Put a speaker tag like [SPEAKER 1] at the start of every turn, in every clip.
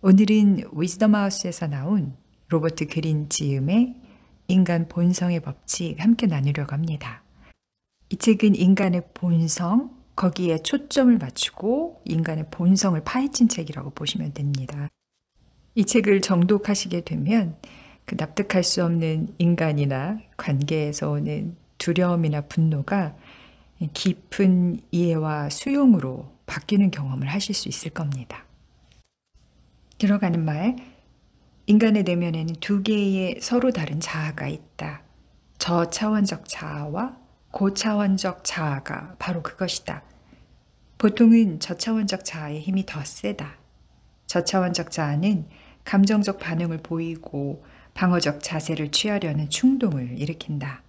[SPEAKER 1] 오늘은 위즈덤 하우스에서 나온 로버트 그린 지음의 인간 본성의 법칙 함께 나누려고 합니다. 이 책은 인간의 본성, 거기에 초점을 맞추고 인간의 본성을 파헤친 책이라고 보시면 됩니다. 이 책을 정독하시게 되면 그 납득할 수 없는 인간이나 관계에서 오는 두려움이나 분노가 깊은 이해와 수용으로 바뀌는 경험을 하실 수 있을 겁니다. 들어가는 말, 인간의 내면에는 두 개의 서로 다른 자아가 있다. 저차원적 자아와 고차원적 자아가 바로 그것이다. 보통은 저차원적 자아의 힘이 더 세다. 저차원적 자아는 감정적 반응을 보이고 방어적 자세를 취하려는 충동을 일으킨다.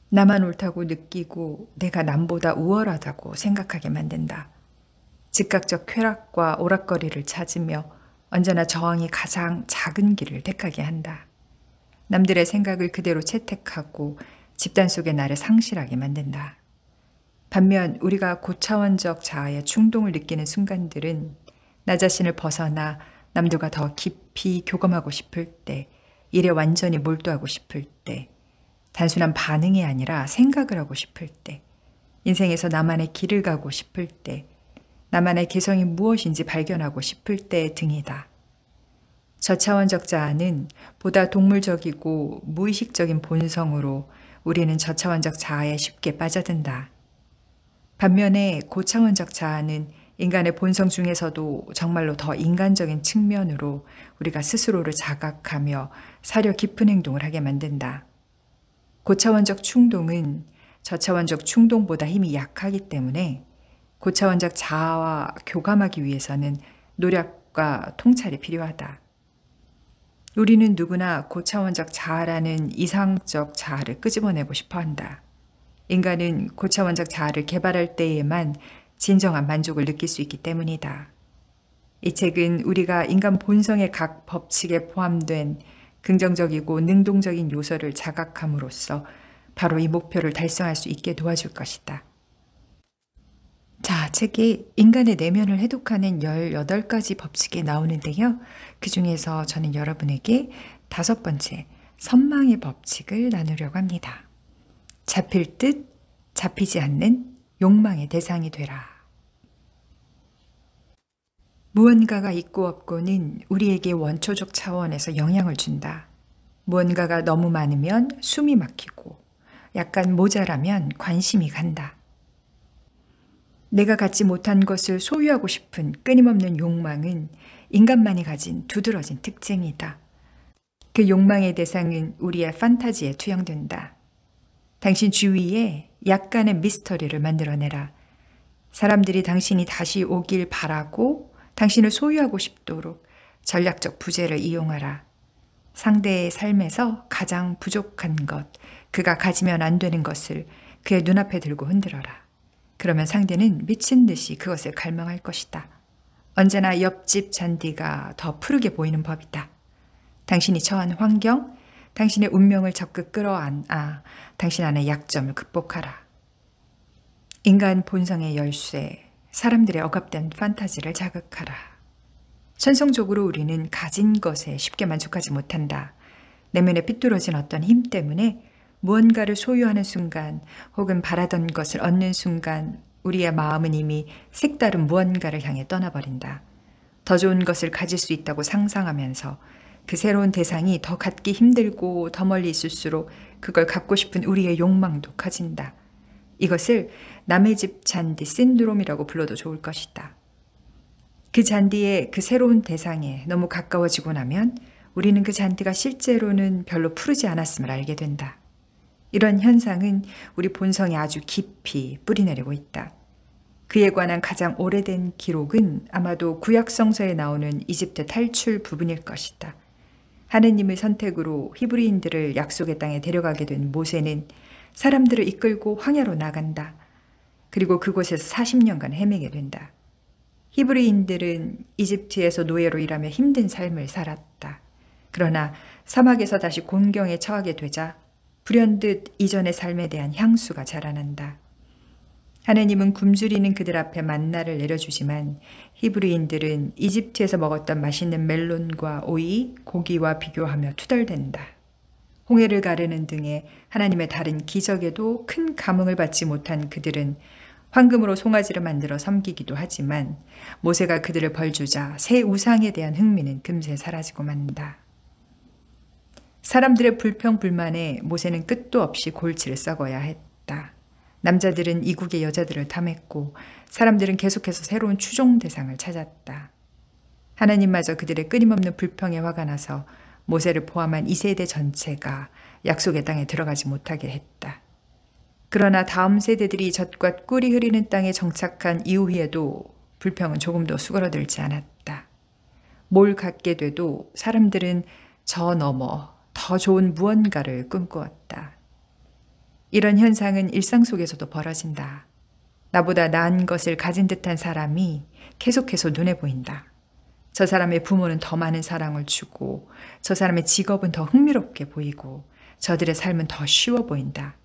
[SPEAKER 1] 나만 옳다고 느끼고 내가 남보다 우월하다고 생각하게 만든다. 즉각적 쾌락과 오락거리를 찾으며 언제나 저항이 가장 작은 길을 택하게 한다. 남들의 생각을 그대로 채택하고 집단 속의 나를 상실하게 만든다. 반면 우리가 고차원적 자아의 충동을 느끼는 순간들은 나 자신을 벗어나 남들과 더 깊이 교감하고 싶을 때, 일에 완전히 몰두하고 싶을 때, 단순한 반응이 아니라 생각을 하고 싶을 때, 인생에서 나만의 길을 가고 싶을 때, 나만의 개성이 무엇인지 발견하고 싶을 때 등이다. 저차원적 자아는 보다 동물적이고 무의식적인 본성으로 우리는 저차원적 자아에 쉽게 빠져든다. 반면에 고차원적 자아는 인간의 본성 중에서도 정말로 더 인간적인 측면으로 우리가 스스로를 자각하며 사려 깊은 행동을 하게 만든다. 고차원적 충동은 저차원적 충동보다 힘이 약하기 때문에 고차원적 자아와 교감하기 위해서는 노력과 통찰이 필요하다. 우리는 누구나 고차원적 자아라는 이상적 자아를 끄집어내고 싶어 한다. 인간은 고차원적 자아를 개발할 때에만 진정한 만족을 느낄 수 있기 때문이다. 이 책은 우리가 인간 본성의 각 법칙에 포함된 긍정적이고 능동적인 요소를 자각함으로써 바로 이 목표를 달성할 수 있게 도와줄 것이다. 자, 책에 인간의 내면을 해독하는 18가지 법칙이 나오는데요. 그 중에서 저는 여러분에게 5번째, 선망의 법칙을 나누려고 합니다. 잡힐 듯 잡히지 않는 욕망의 대상이 되라. 무언가가 있고 없고는 우리에게 원초적 차원에서 영향을 준다. 무언가가 너무 많으면 숨이 막히고 약간 모자라면 관심이 간다. 내가 갖지 못한 것을 소유하고 싶은 끊임없는 욕망은 인간만이 가진 두드러진 특징이다. 그 욕망의 대상은 우리의 판타지에 투영된다. 당신 주위에 약간의 미스터리를 만들어내라. 사람들이 당신이 다시 오길 바라고 당신을 소유하고 싶도록 전략적 부재를 이용하라. 상대의 삶에서 가장 부족한 것, 그가 가지면 안 되는 것을 그의 눈앞에 들고 흔들어라. 그러면 상대는 미친 듯이 그것을 갈망할 것이다. 언제나 옆집 잔디가 더 푸르게 보이는 법이다. 당신이 처한 환경, 당신의 운명을 적극 끌어안아 당신 안의 약점을 극복하라. 인간 본성의 열쇠, 사람들의 억압된 판타지를 자극하라. 천성적으로 우리는 가진 것에 쉽게 만족하지 못한다. 내면에 삐뚤어진 어떤 힘 때문에 무언가를 소유하는 순간 혹은 바라던 것을 얻는 순간 우리의 마음은 이미 색다른 무언가를 향해 떠나버린다. 더 좋은 것을 가질 수 있다고 상상하면서 그 새로운 대상이 더 갖기 힘들고 더 멀리 있을수록 그걸 갖고 싶은 우리의 욕망도 커진다. 이것을 남의 집 잔디 신드롬이라고 불러도 좋을 것이다. 그 잔디의 그 새로운 대상에 너무 가까워지고 나면 우리는 그 잔디가 실제로는 별로 푸르지 않았음을 알게 된다. 이런 현상은 우리 본성에 아주 깊이 뿌리내리고 있다. 그에 관한 가장 오래된 기록은 아마도 구약성서에 나오는 이집트 탈출 부분일 것이다. 하느님의 선택으로 히브리인들을 약속의 땅에 데려가게 된 모세는 사람들을 이끌고 황야로 나간다. 그리고 그곳에서 40년간 헤매게 된다. 히브리인들은 이집트에서 노예로 일하며 힘든 삶을 살았다. 그러나 사막에서 다시 곤경에 처하게 되자 불현듯 이전의 삶에 대한 향수가 자라난다. 하느님은 굶주리는 그들 앞에 만나를 내려주지만 히브리인들은 이집트에서 먹었던 맛있는 멜론과 오이, 고기와 비교하며 투덜댄다. 홍해를 가르는 등의 하나님의 다른 기적에도 큰 감흥을 받지 못한 그들은 황금으로 송아지를 만들어 섬기기도 하지만 모세가 그들을 벌주자 새 우상에 대한 흥미는 금세 사라지고 만다. 사람들의 불평불만에 모세는 끝도 없이 골치를 썩어야 했다. 남자들은 이국의 여자들을 탐했고 사람들은 계속해서 새로운 추종 대상을 찾았다. 하나님마저 그들의 끊임없는 불평에 화가 나서 모세를 포함한 이 세대 전체가 약속의 땅에 들어가지 못하게 했다. 그러나 다음 세대들이 젖과 꿀이 흐리는 땅에 정착한 이후에도 불평은 조금도 수그러들지 않았다. 뭘 갖게 돼도 사람들은 저 너머 더 좋은 무언가를 꿈꾸었다. 이런 현상은 일상 속에서도 벌어진다. 나보다 나은 것을 가진 듯한 사람이 계속해서 눈에 보인다. 저 사람의 부모는 더 많은 사랑을 주고 저 사람의 직업은 더 흥미롭게 보이고 저들의 삶은 더 쉬워 보인다.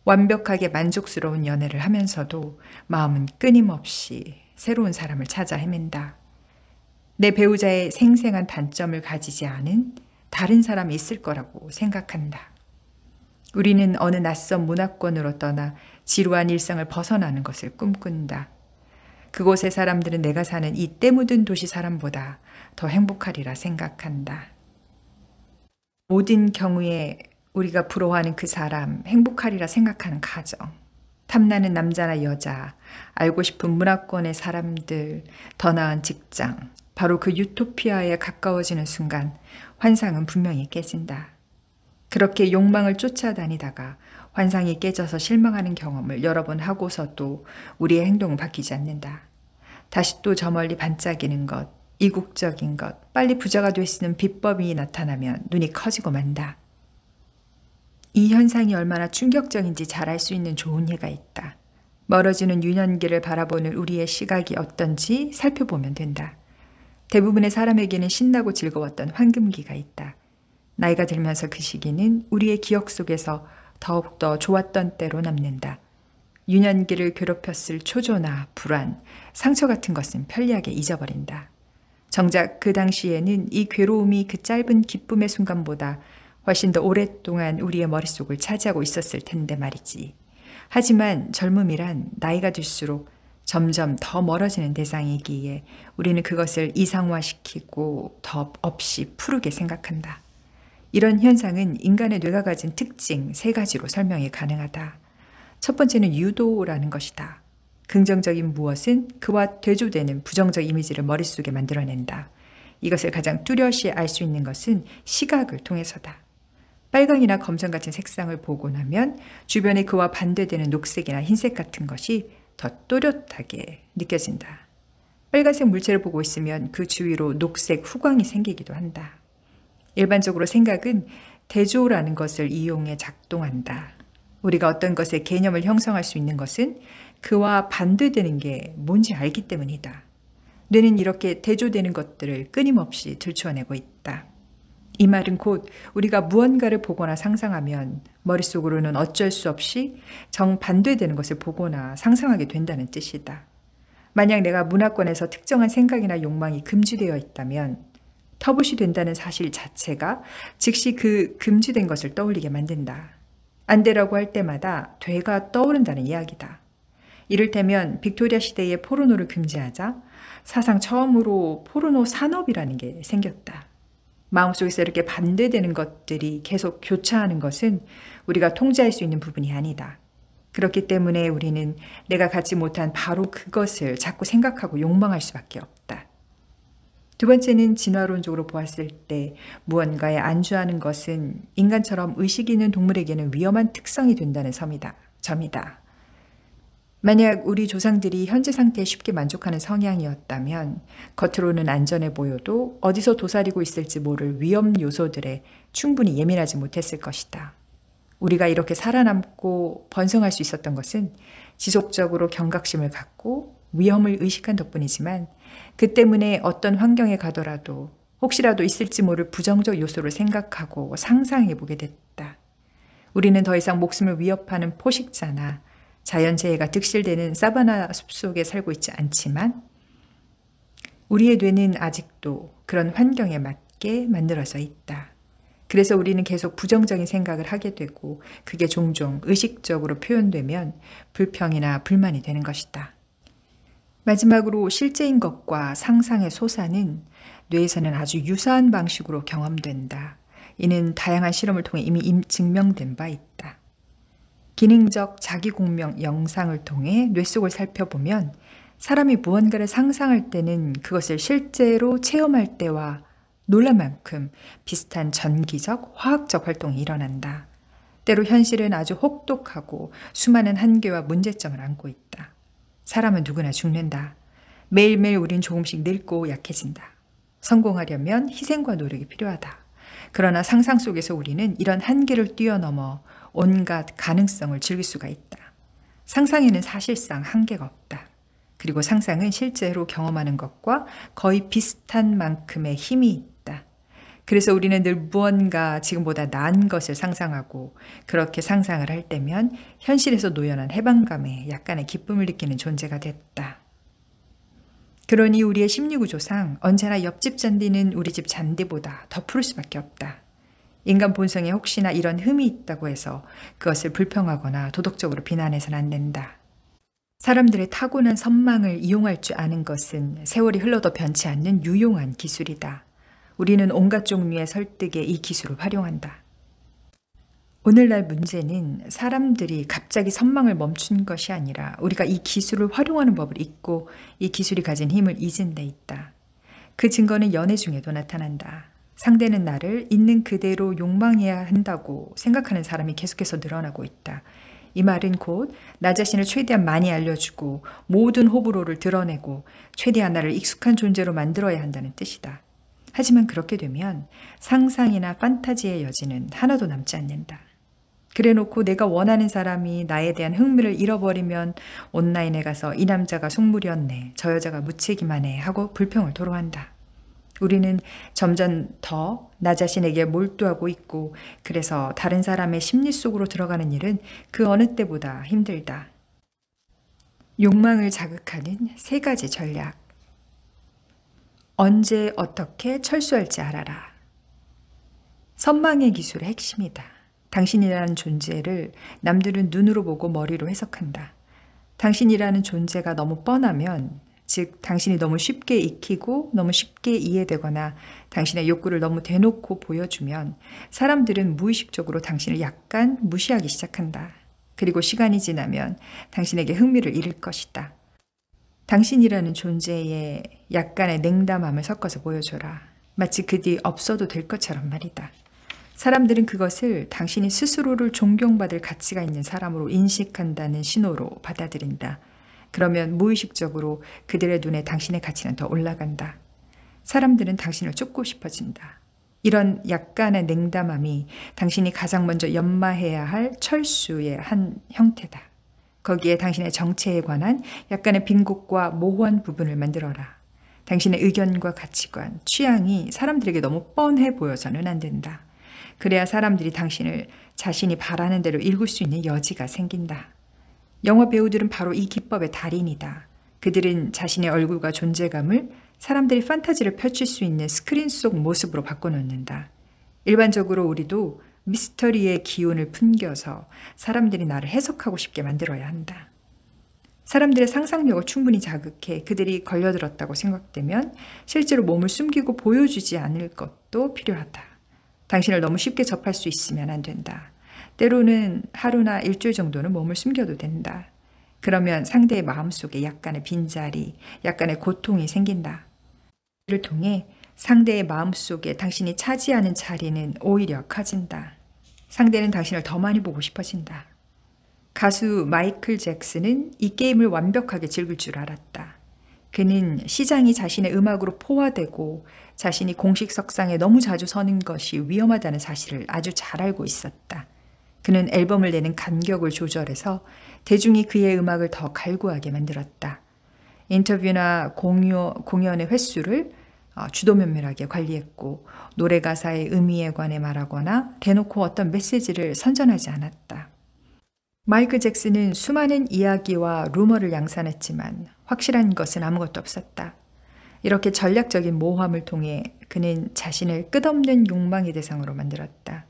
[SPEAKER 1] 완벽하게 만족스러운 연애를 하면서도 마음은 끊임없이 새로운 사람을 찾아 헤맨다. 내 배우자의 생생한 단점을 가지지 않은 다른 사람이 있을 거라고 생각한다. 우리는 어느 낯선 문화권으로 떠나 지루한 일상을 벗어나는 것을 꿈꾼다. 그곳의 사람들은 내가 사는 이 때 묻은 도시 사람보다 더 행복하리라 생각한다. 모든 경우에 우리가 부러워하는 그 사람, 행복하리라 생각하는 가정, 탐나는 남자나 여자, 알고 싶은 문화권의 사람들, 더 나은 직장, 바로 그 유토피아에 가까워지는 순간 환상은 분명히 깨진다. 그렇게 욕망을 쫓아다니다가 환상이 깨져서 실망하는 경험을 여러 번 하고서도 우리의 행동은 바뀌지 않는다. 다시 또 저 멀리 반짝이는 것, 이국적인 것, 빨리 부자가 될 수 있는 비법이 나타나면 눈이 커지고 만다. 이 현상이 얼마나 충격적인지 잘 알 수 있는 좋은 예가 있다. 멀어지는 유년기를 바라보는 우리의 시각이 어떤지 살펴보면 된다. 대부분의 사람에게는 신나고 즐거웠던 황금기가 있다. 나이가 들면서 그 시기는 우리의 기억 속에서 더욱더 좋았던 때로 남는다. 유년기를 괴롭혔을 초조나 불안, 상처 같은 것은 편리하게 잊어버린다. 정작 그 당시에는 이 괴로움이 그 짧은 기쁨의 순간보다 훨씬 더 오랫동안 우리의 머릿속을 차지하고 있었을 텐데 말이지. 하지만 젊음이란 나이가 들수록 점점 더 멀어지는 대상이기에 우리는 그것을 이상화시키고 더 없이 푸르게 생각한다. 이런 현상은 인간의 뇌가 가진 특징 3가지로 설명이 가능하다. 첫 번째는 유도라는 것이다. 긍정적인 무엇은 그와 대조되는 부정적 이미지를 머릿속에 만들어낸다. 이것을 가장 뚜렷이 알 수 있는 것은 시각을 통해서다. 빨강이나 검정 같은 색상을 보고 나면 주변에 그와 반대되는 녹색이나 흰색 같은 것이 더 또렷하게 느껴진다. 빨간색 물체를 보고 있으면 그 주위로 녹색 후광이 생기기도 한다. 일반적으로 생각은 대조라는 것을 이용해 작동한다. 우리가 어떤 것의 개념을 형성할 수 있는 것은 그와 반대되는 게 뭔지 알기 때문이다. 뇌는 이렇게 대조되는 것들을 끊임없이 들추어내고 있다. 이 말은 곧 우리가 무언가를 보거나 상상하면 머릿속으로는 어쩔 수 없이 정반대되는 것을 보거나 상상하게 된다는 뜻이다. 만약 내가 문화권에서 특정한 생각이나 욕망이 금지되어 있다면 터부시 된다는 사실 자체가 즉시 그 금지된 것을 떠올리게 만든다. 안 되라고 할 때마다 되가 떠오른다는 이야기다. 이를테면 빅토리아 시대에 포르노를 금지하자 사상 처음으로 포르노 산업이라는 게 생겼다. 마음속에서 이렇게 반대되는 것들이 계속 교차하는 것은 우리가 통제할 수 있는 부분이 아니다. 그렇기 때문에 우리는 내가 갖지 못한 바로 그것을 자꾸 생각하고 욕망할 수밖에 없다. 두 번째는 진화론적으로 보았을 때 무언가에 안주하는 것은 인간처럼 의식이 있는 동물에게는 위험한 특성이 된다는 점이다. 만약 우리 조상들이 현재 상태에 쉽게 만족하는 성향이었다면 겉으로는 안전해 보여도 어디서 도사리고 있을지 모를 위험 요소들에 충분히 예민하지 못했을 것이다. 우리가 이렇게 살아남고 번성할 수 있었던 것은 지속적으로 경각심을 갖고 위험을 의식한 덕분이지만 그 때문에 어떤 환경에 가더라도 혹시라도 있을지 모를 부정적 요소를 생각하고 상상해 보게 됐다. 우리는 더 이상 목숨을 위협하는 포식자나 자연재해가 득실되는 사바나 숲속에 살고 있지 않지만 우리의 뇌는 아직도 그런 환경에 맞게 만들어져 있다. 그래서 우리는 계속 부정적인 생각을 하게 되고 그게 종종 의식적으로 표현되면 불평이나 불만이 되는 것이다. 마지막으로 실제인 것과 상상의 소사는 뇌에서는 아주 유사한 방식으로 경험된다. 이는 다양한 실험을 통해 이미 증명된 바 있다. 기능적 자기공명 영상을 통해 뇌 속을 살펴보면 사람이 무언가를 상상할 때는 그것을 실제로 체험할 때와 놀랄 만큼 비슷한 전기적, 화학적 활동이 일어난다. 때로 현실은 아주 혹독하고 수많은 한계와 문제점을 안고 있다. 사람은 누구나 죽는다. 매일매일 우린 조금씩 늙고 약해진다. 성공하려면 희생과 노력이 필요하다. 그러나 상상 속에서 우리는 이런 한계를 뛰어넘어 온갖 가능성을 즐길 수가 있다. 상상에는 사실상 한계가 없다. 그리고 상상은 실제로 경험하는 것과 거의 비슷한 만큼의 힘이 있다. 그래서 우리는 늘 무언가 지금보다 나은 것을 상상하고 그렇게 상상을 할 때면 현실에서 노연한 해방감에 약간의 기쁨을 느끼는 존재가 됐다. 그러니 우리의 심리구조상 언제나 옆집 잔디는 우리 집 잔디보다 더 푸를 수밖에 없다. 인간 본성에 혹시나 이런 흠이 있다고 해서 그것을 불평하거나 도덕적으로 비난해서는 안 된다. 사람들의 타고난 선망을 이용할 줄 아는 것은 세월이 흘러도 변치 않는 유용한 기술이다. 우리는 온갖 종류의 설득에 이 기술을 활용한다. 오늘날 문제는 사람들이 갑자기 선망을 멈춘 것이 아니라 우리가 이 기술을 활용하는 법을 잊고 이 기술이 가진 힘을 잊은 데 있다. 그 증거는 연애 중에도 나타난다. 상대는 나를 있는 그대로 욕망해야 한다고 생각하는 사람이 계속해서 늘어나고 있다. 이 말은 곧 나 자신을 최대한 많이 알려주고 모든 호불호를 드러내고 최대한 나를 익숙한 존재로 만들어야 한다는 뜻이다. 하지만 그렇게 되면 상상이나 판타지의 여지는 하나도 남지 않는다. 그래놓고 내가 원하는 사람이 나에 대한 흥미를 잃어버리면 온라인에 가서 이 남자가 속물이었네, 저 여자가 무책임하네 하고 불평을 토로한다. 우리는 점점 더 나 자신에게 몰두하고 있고 그래서 다른 사람의 심리 속으로 들어가는 일은 그 어느 때보다 힘들다. 욕망을 자극하는 3가지 전략. 언제 어떻게 철수할지 알아라. 선망의 기술의 핵심이다. 당신이라는 존재를 남들은 눈으로 보고 머리로 해석한다. 당신이라는 존재가 너무 뻔하면 즉 당신이 너무 쉽게 익히고 너무 쉽게 이해되거나 당신의 욕구를 너무 대놓고 보여주면 사람들은 무의식적으로 당신을 약간 무시하기 시작한다. 그리고 시간이 지나면 당신에게 흥미를 잃을 것이다. 당신이라는 존재에 약간의 냉담함을 섞어서 보여줘라. 마치 그 뒤 없어도 될 것처럼 말이다. 사람들은 그것을 당신이 스스로를 존경받을 가치가 있는 사람으로 인식한다는 신호로 받아들인다. 그러면 무의식적으로 그들의 눈에 당신의 가치는 더 올라간다. 사람들은 당신을 쫓고 싶어진다. 이런 약간의 냉담함이 당신이 가장 먼저 연마해야 할 철수의 한 형태다. 거기에 당신의 정체에 관한 약간의 빈곳과 모호한 부분을 만들어라. 당신의 의견과 가치관, 취향이 사람들에게 너무 뻔해 보여서는 안 된다. 그래야 사람들이 당신을 자신이 바라는 대로 읽을 수 있는 여지가 생긴다. 영화 배우들은 바로 이 기법의 달인이다. 그들은 자신의 얼굴과 존재감을 사람들이 판타지를 펼칠 수 있는 스크린 속 모습으로 바꿔놓는다. 일반적으로 우리도 미스터리의 기운을 풍겨서 사람들이 나를 해석하고 싶게 만들어야 한다. 사람들의 상상력을 충분히 자극해 그들이 걸려들었다고 생각되면 실제로 몸을 숨기고 보여주지 않을 것도 필요하다. 당신을 너무 쉽게 접할 수 있으면 안 된다. 때로는 하루나 일주일 정도는 몸을 숨겨도 된다. 그러면 상대의 마음속에 약간의 빈자리, 약간의 고통이 생긴다. 이를 통해 상대의 마음속에 당신이 차지하는 자리는 오히려 커진다. 상대는 당신을 더 많이 보고 싶어진다. 가수 마이클 잭슨은 이 게임을 완벽하게 즐길 줄 알았다. 그는 시장이 자신의 음악으로 포화되고 자신이 공식 석상에 너무 자주 서는 것이 위험하다는 사실을 아주 잘 알고 있었다. 그는 앨범을 내는 간격을 조절해서 대중이 그의 음악을 더 갈구하게 만들었다. 인터뷰나 공연의 횟수를 주도면밀하게 관리했고 노래 가사의 의미에 관해 말하거나 대놓고 어떤 메시지를 선전하지 않았다. 마이클 잭슨은 수많은 이야기와 루머를 양산했지만 확실한 것은 아무것도 없었다. 이렇게 전략적인 모함을 통해 그는 자신을 끝없는 욕망의 대상으로 만들었다.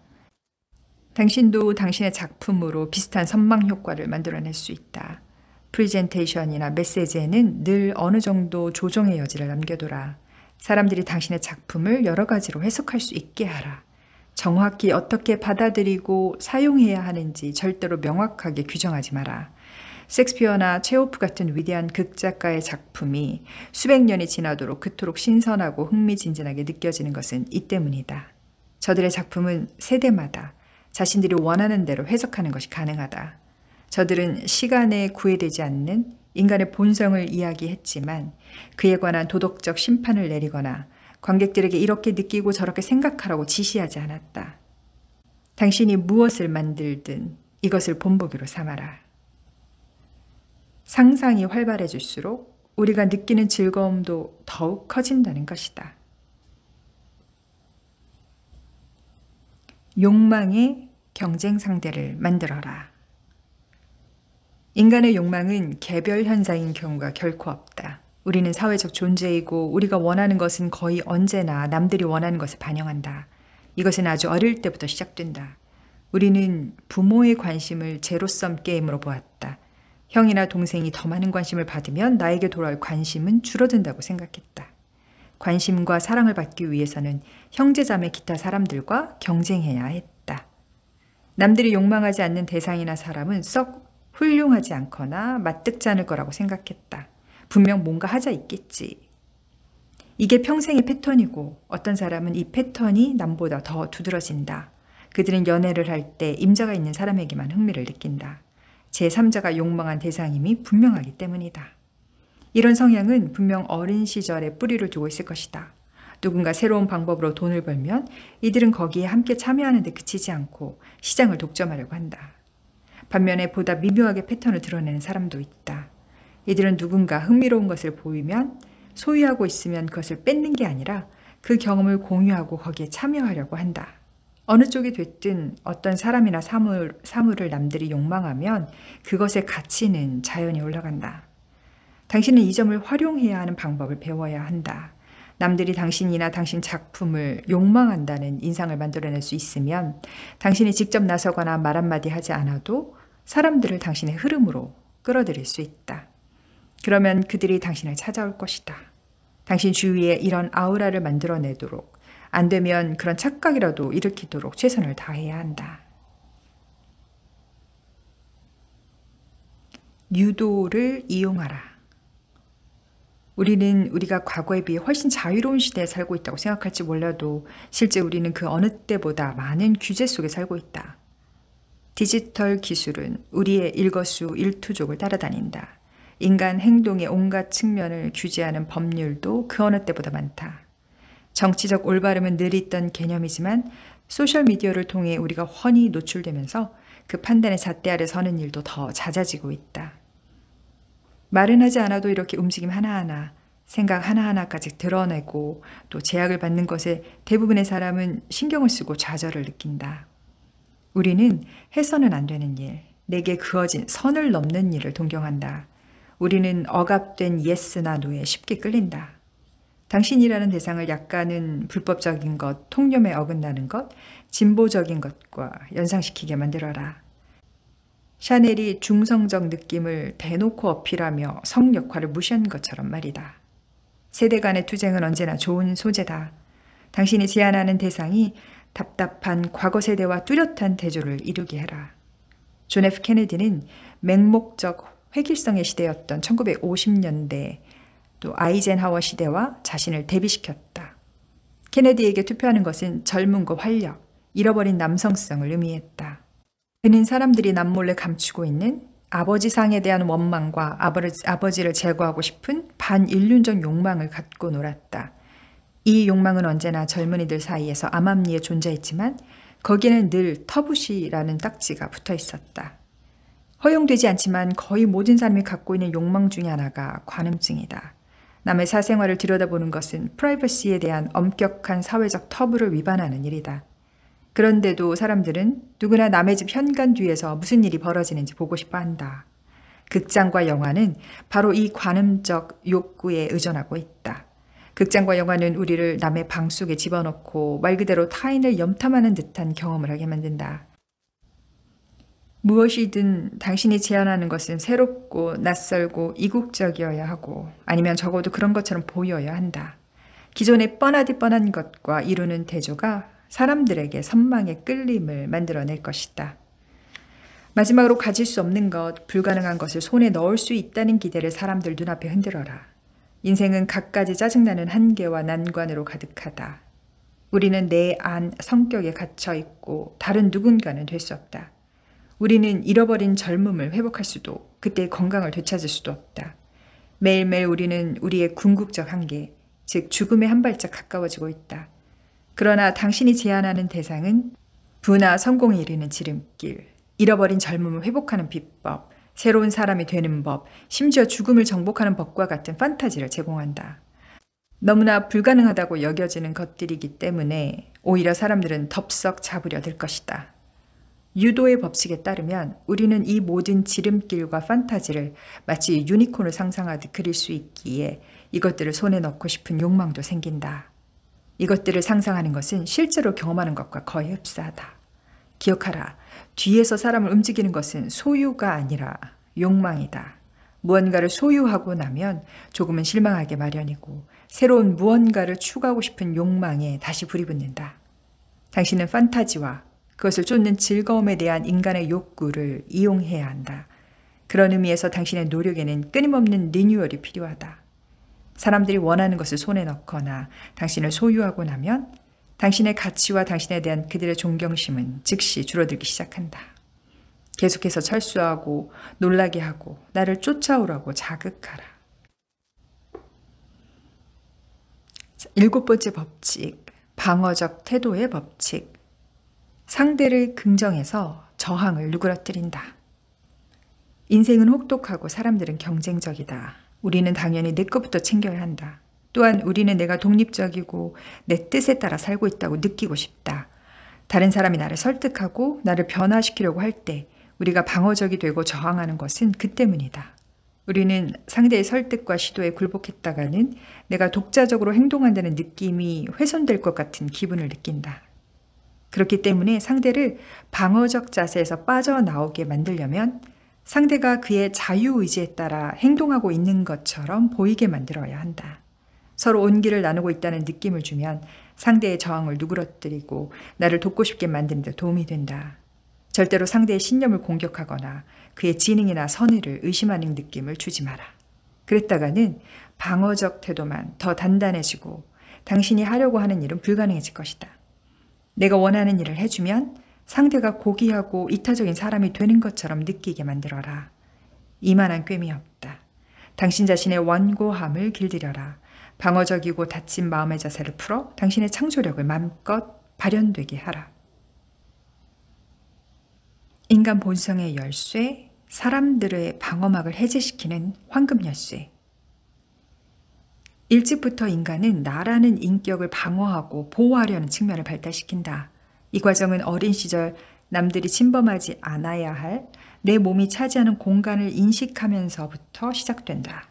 [SPEAKER 1] 당신도 당신의 작품으로 비슷한 선망 효과를 만들어낼 수 있다. 프리젠테이션이나 메시지에는 늘 어느 정도 조정의 여지를 남겨둬라. 사람들이 당신의 작품을 여러 가지로 해석할 수 있게 하라. 정확히 어떻게 받아들이고 사용해야 하는지 절대로 명확하게 규정하지 마라. 섹스피어나 체호프 같은 위대한 극작가의 작품이 수백 년이 지나도록 그토록 신선하고 흥미진진하게 느껴지는 것은 이 때문이다. 저들의 작품은 세대마다 자신들이 원하는 대로 해석하는 것이 가능하다. 저들은 시간에 구애되지 않는 인간의 본성을 이야기했지만 그에 관한 도덕적 심판을 내리거나 관객들에게 이렇게 느끼고 저렇게 생각하라고 지시하지 않았다. 당신이 무엇을 만들든 이것을 본보기로 삼아라. 상상이 활발해질수록 우리가 느끼는 즐거움도 더욱 커진다는 것이다. 욕망의 경쟁 상대를 만들어라. 인간의 욕망은 개별 현상인 경우가 결코 없다. 우리는 사회적 존재이고 우리가 원하는 것은 거의 언제나 남들이 원하는 것을 반영한다. 이것은 아주 어릴 때부터 시작된다. 우리는 부모의 관심을 제로섬 게임으로 보았다. 형이나 동생이 더 많은 관심을 받으면 나에게 돌아올 관심은 줄어든다고 생각했다. 관심과 사랑을 받기 위해서는 형제자매 기타 사람들과 경쟁해야 했다. 남들이 욕망하지 않는 대상이나 사람은 썩 훌륭하지 않거나 마뜩지 않을 거라고 생각했다. 분명 뭔가 하자 있겠지. 이게 평생의 패턴이고 어떤 사람은 이 패턴이 남보다 더 두드러진다. 그들은 연애를 할 때 임자가 있는 사람에게만 흥미를 느낀다. 제3자가 욕망한 대상임이 분명하기 때문이다. 이런 성향은 분명 어린 시절에 뿌리를 두고 있을 것이다. 누군가 새로운 방법으로 돈을 벌면 이들은 거기에 함께 참여하는 데 그치지 않고 시장을 독점하려고 한다. 반면에 보다 미묘하게 패턴을 드러내는 사람도 있다. 이들은 누군가 흥미로운 것을 보이면 소유하고 있으면 그것을 뺏는 게 아니라 그 경험을 공유하고 거기에 참여하려고 한다. 어느 쪽이 됐든 어떤 사람이나 사물을 남들이 욕망하면 그것의 가치는 자연히 올라간다. 당신은 이 점을 활용해야 하는 방법을 배워야 한다. 남들이 당신이나 당신 작품을 욕망한다는 인상을 만들어낼 수 있으면 당신이 직접 나서거나 말 한마디 하지 않아도 사람들을 당신의 흐름으로 끌어들일 수 있다. 그러면 그들이 당신을 찾아올 것이다. 당신 주위에 이런 아우라를 만들어내도록, 안 되면 그런 착각이라도 일으키도록 최선을 다해야 한다. 유도를 이용하라. 우리는 우리가 과거에 비해 훨씬 자유로운 시대에 살고 있다고 생각할지 몰라도 실제 우리는 그 어느 때보다 많은 규제 속에 살고 있다. 디지털 기술은 우리의 일거수일투족을 따라다닌다. 인간 행동의 온갖 측면을 규제하는 법률도 그 어느 때보다 많다. 정치적 올바름은 늘 있던 개념이지만 소셜미디어를 통해 우리가 훤히 노출되면서 그 판단의 잣대 아래 서는 일도 더 잦아지고 있다. 말은 하지 않아도 이렇게 움직임 하나하나, 생각 하나하나까지 드러내고 또 제약을 받는 것에 대부분의 사람은 신경을 쓰고 좌절을 느낀다. 우리는 해서는 안 되는 일, 내게 그어진 선을 넘는 일을 동경한다. 우리는 억압된 예스나 노에 쉽게 끌린다. 당신이라는 대상을 약간은 불법적인 것, 통념에 어긋나는 것, 진보적인 것과 연상시키게 만들어라. 샤넬이 중성적 느낌을 대놓고 어필하며 성 역할을 무시한 것처럼 말이다. 세대 간의 투쟁은 언제나 좋은 소재다. 당신이 제안하는 대상이 답답한 과거 세대와 뚜렷한 대조를 이루게 해라. 존 F 케네디는 맹목적 획일성의 시대였던 1950년대 또 아이젠하워 시대와 자신을 대비시켰다. 케네디에게 투표하는 것은 젊음과 활력, 잃어버린 남성성을 의미했다. 그는 사람들이 남몰래 감추고 있는 아버지상에 대한 원망과 아버지를 제거하고 싶은 반인륜적 욕망을 갖고 놀았다. 이 욕망은 언제나 젊은이들 사이에서 암암리에 존재했지만 거기에는 늘 터부시라는 딱지가 붙어 있었다. 허용되지 않지만 거의 모든 사람이 갖고 있는 욕망 중에 하나가 관음증이다. 남의 사생활을 들여다보는 것은 프라이버시에 대한 엄격한 사회적 터부를 위반하는 일이다. 그런데도 사람들은 누구나 남의 집 현관 뒤에서 무슨 일이 벌어지는지 보고 싶어 한다. 극장과 영화는 바로 이 관음적 욕구에 의존하고 있다. 극장과 영화는 우리를 남의 방 속에 집어넣고 말 그대로 타인을 염탐하는 듯한 경험을 하게 만든다. 무엇이든 당신이 제안하는 것은 새롭고 낯설고 이국적이어야 하고 아니면 적어도 그런 것처럼 보여야 한다. 기존의 뻔하디 뻔한 것과 이루는 대조가 사람들에게 선망의 끌림을 만들어낼 것이다. 마지막으로 가질 수 없는 것, 불가능한 것을 손에 넣을 수 있다는 기대를 사람들 눈앞에 흔들어라. 인생은 갖가지 짜증나는 한계와 난관으로 가득하다. 우리는 내 안 성격에 갇혀 있고 다른 누군가는 될 수 없다. 우리는 잃어버린 젊음을 회복할 수도 그때의 건강을 되찾을 수도 없다. 매일매일 우리는 우리의 궁극적 한계, 즉 죽음에 한 발짝 가까워지고 있다. 그러나 당신이 제안하는 대상은 부나 성공에 이르는 지름길, 잃어버린 젊음을 회복하는 비법, 새로운 사람이 되는 법, 심지어 죽음을 정복하는 법과 같은 판타지를 제공한다. 너무나 불가능하다고 여겨지는 것들이기 때문에 오히려 사람들은 덥석 잡으려 들 것이다. 유도의 법칙에 따르면 우리는 이 모든 지름길과 판타지를 마치 유니콘을 상상하듯 그릴 수 있기에 이것들을 손에 넣고 싶은 욕망도 생긴다. 이것들을 상상하는 것은 실제로 경험하는 것과 거의 흡사하다. 기억하라. 뒤에서 사람을 움직이는 것은 소유가 아니라 욕망이다. 무언가를 소유하고 나면 조금은 실망하게 마련이고 새로운 무언가를 추구하고 싶은 욕망에 다시 불이 붙는다. 당신은 판타지와 그것을 쫓는 즐거움에 대한 인간의 욕구를 이용해야 한다. 그런 의미에서 당신의 노력에는 끊임없는 리뉴얼이 필요하다. 사람들이 원하는 것을 손에 넣거나 당신을 소유하고 나면 당신의 가치와 당신에 대한 그들의 존경심은 즉시 줄어들기 시작한다. 계속해서 철수하고 놀라게 하고 나를 쫓아오라고 자극하라. 7번째 법칙, 방어적 태도의 법칙. 상대를 긍정해서 저항을 누그러뜨린다. 인생은 혹독하고 사람들은 경쟁적이다. 우리는 당연히 내 것부터 챙겨야 한다. 또한 우리는 내가 독립적이고 내 뜻에 따라 살고 있다고 느끼고 싶다. 다른 사람이 나를 설득하고 나를 변화시키려고 할 때 우리가 방어적이 되고 저항하는 것은 그 때문이다. 우리는 상대의 설득과 시도에 굴복했다가는 내가 독자적으로 행동한다는 느낌이 훼손될 것 같은 기분을 느낀다. 그렇기 때문에 상대를 방어적 자세에서 빠져나오게 만들려면 상대가 그의 자유의지에 따라 행동하고 있는 것처럼 보이게 만들어야 한다. 서로 온기를 나누고 있다는 느낌을 주면 상대의 저항을 누그러뜨리고 나를 돕고 싶게 만드는 데 도움이 된다. 절대로 상대의 신념을 공격하거나 그의 지능이나 선의를 의심하는 느낌을 주지 마라. 그랬다가는 방어적 태도만 더 단단해지고 당신이 하려고 하는 일은 불가능해질 것이다. 내가 원하는 일을 해주면 상대가 고귀하고 이타적인 사람이 되는 것처럼 느끼게 만들어라. 이만한 꿰미 없다. 당신 자신의 완고함을 길들여라. 방어적이고 다친 마음의 자세를 풀어 당신의 창조력을 마음껏 발현되게 하라. 인간 본성의 열쇠, 사람들의 방어막을 해제시키는 황금 열쇠. 일찍부터 인간은 나라는 인격을 방어하고 보호하려는 측면을 발달시킨다. 이 과정은 어린 시절 남들이 침범하지 않아야 할 내 몸이 차지하는 공간을 인식하면서부터 시작된다.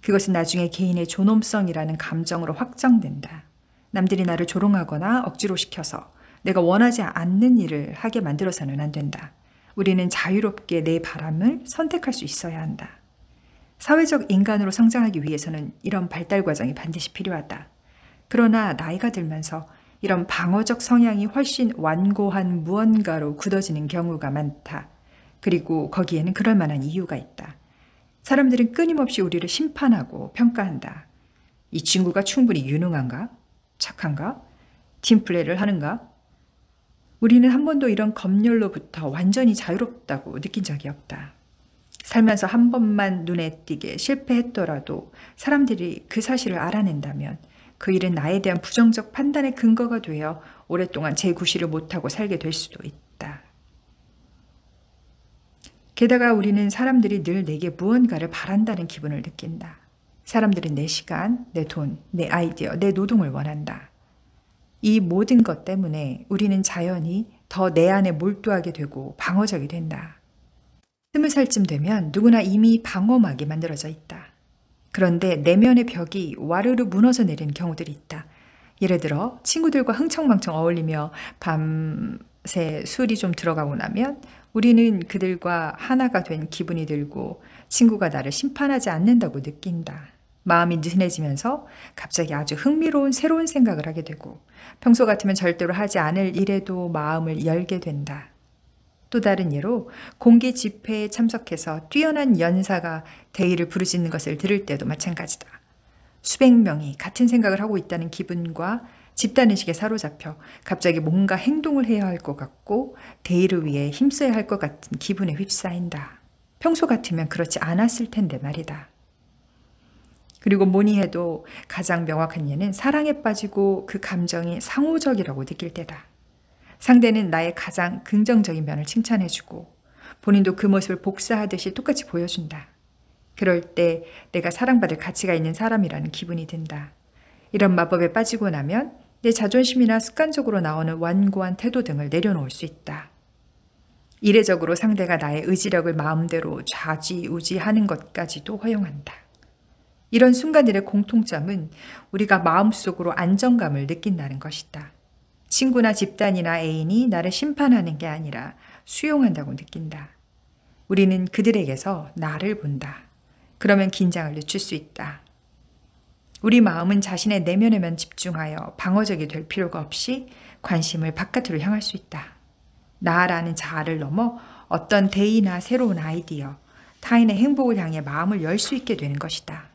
[SPEAKER 1] 그것은 나중에 개인의 존엄성이라는 감정으로 확장된다. 남들이 나를 조롱하거나 억지로 시켜서 내가 원하지 않는 일을 하게 만들어서는 안 된다. 우리는 자유롭게 내 바람을 선택할 수 있어야 한다. 사회적 인간으로 성장하기 위해서는 이런 발달 과정이 반드시 필요하다. 그러나 나이가 들면서 이런 방어적 성향이 훨씬 완고한 무언가로 굳어지는 경우가 많다. 그리고 거기에는 그럴 만한 이유가 있다. 사람들은 끊임없이 우리를 심판하고 평가한다. 이 친구가 충분히 유능한가? 착한가? 팀플레이를 하는가? 우리는 한 번도 이런 검열로부터 완전히 자유롭다고 느낀 적이 없다. 살면서 한 번만 눈에 띄게 실패했더라도 사람들이 그 사실을 알아낸다면 그 일은 나에 대한 부정적 판단의 근거가 되어 오랫동안 재구실을 못하고 살게 될 수도 있다. 게다가 우리는 사람들이 늘 내게 무언가를 바란다는 기분을 느낀다. 사람들은 내 시간, 내 돈, 내 아이디어, 내 노동을 원한다. 이 모든 것 때문에 우리는 자연히 더 내 안에 몰두하게 되고 방어적이 된다. 20살쯤 되면 누구나 이미 방어막이 만들어져 있다. 그런데 내면의 벽이 와르르 무너져 내리는 경우들이 있다. 예를 들어 친구들과 흥청망청 어울리며 밤새 술이 좀 들어가고 나면 우리는 그들과 하나가 된 기분이 들고 친구가 나를 심판하지 않는다고 느낀다. 마음이 느슨해지면서 갑자기 아주 흥미로운 새로운 생각을 하게 되고 평소 같으면 절대로 하지 않을 일에도 마음을 열게 된다. 또 다른 예로 공개 집회에 참석해서 뛰어난 연사가 대의를 부르짖는 것을 들을 때도 마찬가지다. 수백 명이 같은 생각을 하고 있다는 기분과 집단의식에 사로잡혀 갑자기 뭔가 행동을 해야 할 것 같고 대의를 위해 힘써야 할 것 같은 기분에 휩싸인다. 평소 같으면 그렇지 않았을 텐데 말이다. 그리고 뭐니 해도 가장 명확한 예는 사랑에 빠지고 그 감정이 상호적이라고 느낄 때다. 상대는 나의 가장 긍정적인 면을 칭찬해주고 본인도 그 모습을 복사하듯이 똑같이 보여준다. 그럴 때 내가 사랑받을 가치가 있는 사람이라는 기분이 든다. 이런 마법에 빠지고 나면 내 자존심이나 습관적으로 나오는 완고한 태도 등을 내려놓을 수 있다. 이례적으로 상대가 나의 의지력을 마음대로 좌지우지하는 것까지도 허용한다. 이런 순간들의 공통점은 우리가 마음속으로 안정감을 느낀다는 것이다. 친구나 집단이나 애인이 나를 심판하는 게 아니라 수용한다고 느낀다. 우리는 그들에게서 나를 본다. 그러면 긴장을 늦출 수 있다. 우리 마음은 자신의 내면에만 집중하여 방어적이 될 필요가 없이 관심을 바깥으로 향할 수 있다. 나라는 자아를 넘어 어떤 대의나 새로운 아이디어, 타인의 행복을 향해 마음을 열 수 있게 되는 것이다.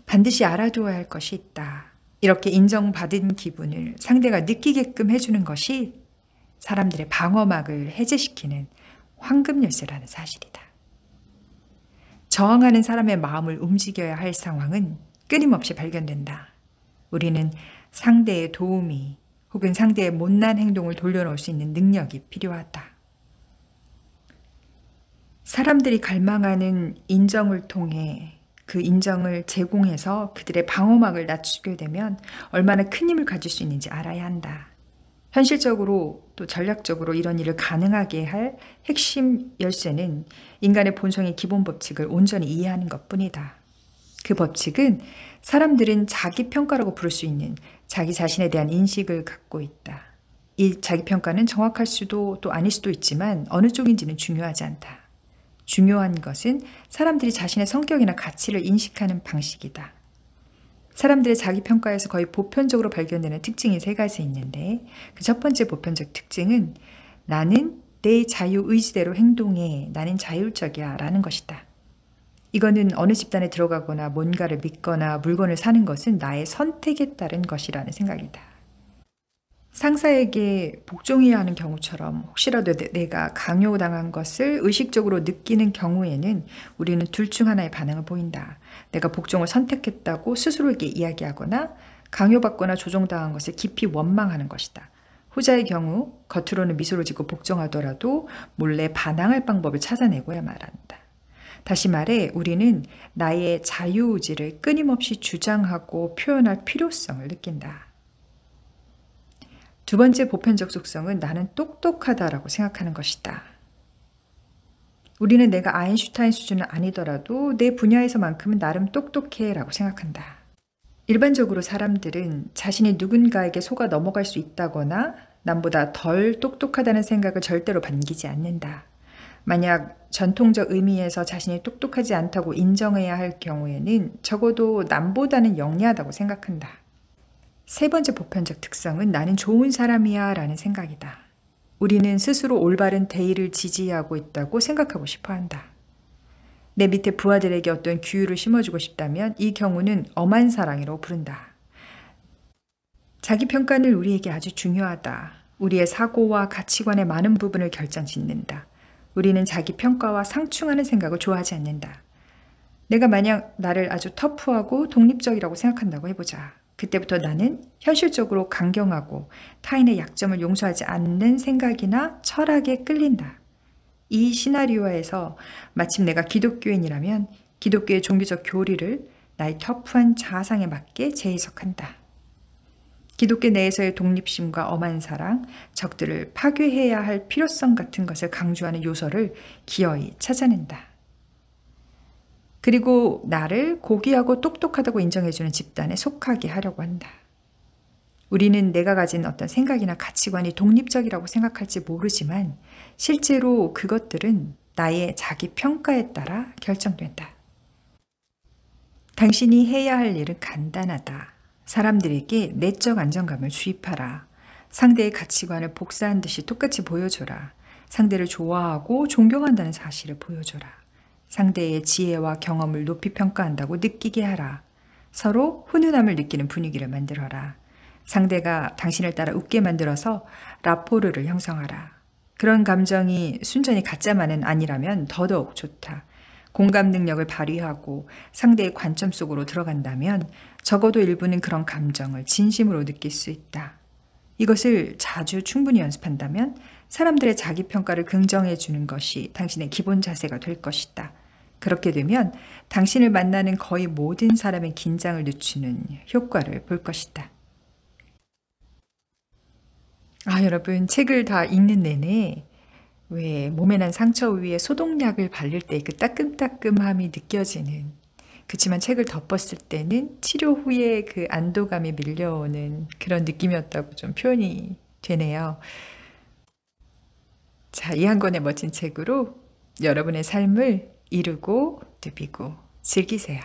[SPEAKER 1] 반드시 알아두어야 할 것이 있다. 이렇게 인정받은 기분을 상대가 느끼게끔 해주는 것이 사람들의 방어막을 해제시키는 황금 열쇠라는 사실이다. 저항하는 사람의 마음을 움직여야 할 상황은 끊임없이 발견된다. 우리는 상대의 도우미 혹은 상대의 못난 행동을 돌려놓을 수 있는 능력이 필요하다. 사람들이 갈망하는 인정을 통해 그 인정을 제공해서 그들의 방어막을 낮추게 되면 얼마나 큰 힘을 가질 수 있는지 알아야 한다. 현실적으로 또 전략적으로 이런 일을 가능하게 할 핵심 열쇠는 인간의 본성의 기본 법칙을 온전히 이해하는 것뿐이다. 그 법칙은 사람들은 자기 평가라고 부를 수 있는 자기 자신에 대한 인식을 갖고 있다. 이 자기 평가는 정확할 수도 또 아닐 수도 있지만 어느 쪽인지는 중요하지 않다. 중요한 것은 사람들이 자신의 성격이나 가치를 인식하는 방식이다. 사람들의 자기평가에서 거의 보편적으로 발견되는 특징이 3가지 있는데 그 첫 번째 보편적 특징은 나는 내 자유의지대로 행동해. 나는 자율적이야 라는 것이다. 이거는 어느 집단에 들어가거나 뭔가를 믿거나 물건을 사는 것은 나의 선택에 따른 것이라는 생각이다. 상사에게 복종해야 하는 경우처럼 혹시라도 내가 강요당한 것을 의식적으로 느끼는 경우에는 우리는 둘 중 하나의 반응을 보인다. 내가 복종을 선택했다고 스스로에게 이야기하거나 강요받거나 조종당한 것을 깊이 원망하는 것이다. 후자의 경우 겉으로는 미소를 짓고 복종하더라도 몰래 반항할 방법을 찾아내고야 말한다. 다시 말해 우리는 나의 자유의지를 끊임없이 주장하고 표현할 필요성을 느낀다. 두 번째 보편적 속성은 나는 똑똑하다라고 생각하는 것이다. 우리는 내가 아인슈타인 수준은 아니더라도 내 분야에서만큼은 나름 똑똑해 라고 생각한다. 일반적으로 사람들은 자신이 누군가에게 속아 넘어갈 수 있다거나 남보다 덜 똑똑하다는 생각을 절대로 반기지 않는다. 만약 전통적 의미에서 자신이 똑똑하지 않다고 인정해야 할 경우에는 적어도 남보다는 영리하다고 생각한다. 세 번째 보편적 특성은 나는 좋은 사람이야 라는 생각이다. 우리는 스스로 올바른 대의를 지지하고 있다고 생각하고 싶어 한다. 내 밑에 부하들에게 어떤 규율을 심어주고 싶다면 이 경우는 엄한 사랑이라고 부른다. 자기평가는 우리에게 아주 중요하다. 우리의 사고와 가치관의 많은 부분을 결정짓는다. 우리는 자기평가와 상충하는 생각을 좋아하지 않는다. 내가 만약 나를 아주 터프하고 독립적이라고 생각한다고 해보자. 그때부터 나는 현실적으로 강경하고 타인의 약점을 용서하지 않는 생각이나 철학에 끌린다. 이 시나리오에서 마침 내가 기독교인이라면 기독교의 종교적 교리를 나의 터프한 자아상에 맞게 재해석한다. 기독교 내에서의 독립심과 엄한 사랑, 적들을 파괴해야 할 필요성 같은 것을 강조하는 요소를 기어이 찾아낸다. 그리고 나를 고귀하고 똑똑하다고 인정해주는 집단에 속하게 하려고 한다. 우리는 내가 가진 어떤 생각이나 가치관이 독립적이라고 생각할지 모르지만 실제로 그것들은 나의 자기 평가에 따라 결정된다. 당신이 해야 할 일은 간단하다. 사람들에게 내적 안정감을 주입하라. 상대의 가치관을 복사한 듯이 똑같이 보여줘라. 상대를 좋아하고 존경한다는 사실을 보여줘라. 상대의 지혜와 경험을 높이 평가한다고 느끼게 하라. 서로 훈훈함을 느끼는 분위기를 만들어라. 상대가 당신을 따라 웃게 만들어서 라포르를 형성하라. 그런 감정이 순전히 가짜만은 아니라면 더더욱 좋다. 공감 능력을 발휘하고 상대의 관점 속으로 들어간다면 적어도 일부는 그런 감정을 진심으로 느낄 수 있다. 이것을 자주 충분히 연습한다면 사람들의 자기 평가를 긍정해 주는 것이 당신의 기본 자세가 될 것이다. 그렇게 되면 당신을 만나는 거의 모든 사람의 긴장을 늦추는 효과를 볼 것이다. 여러분, 책을 다 읽는 내내 왜 몸에 난 상처 위에 소독약을 바를 때 그 따끔따끔함이 느껴지는, 그치만 책을 덮었을 때는 치료 후에 그 안도감이 밀려오는 그런 느낌이었다고 좀 표현이 되네요. 자, 이 한 권의 멋진 책으로 여러분의 삶을 이루고 누비고 즐기세요.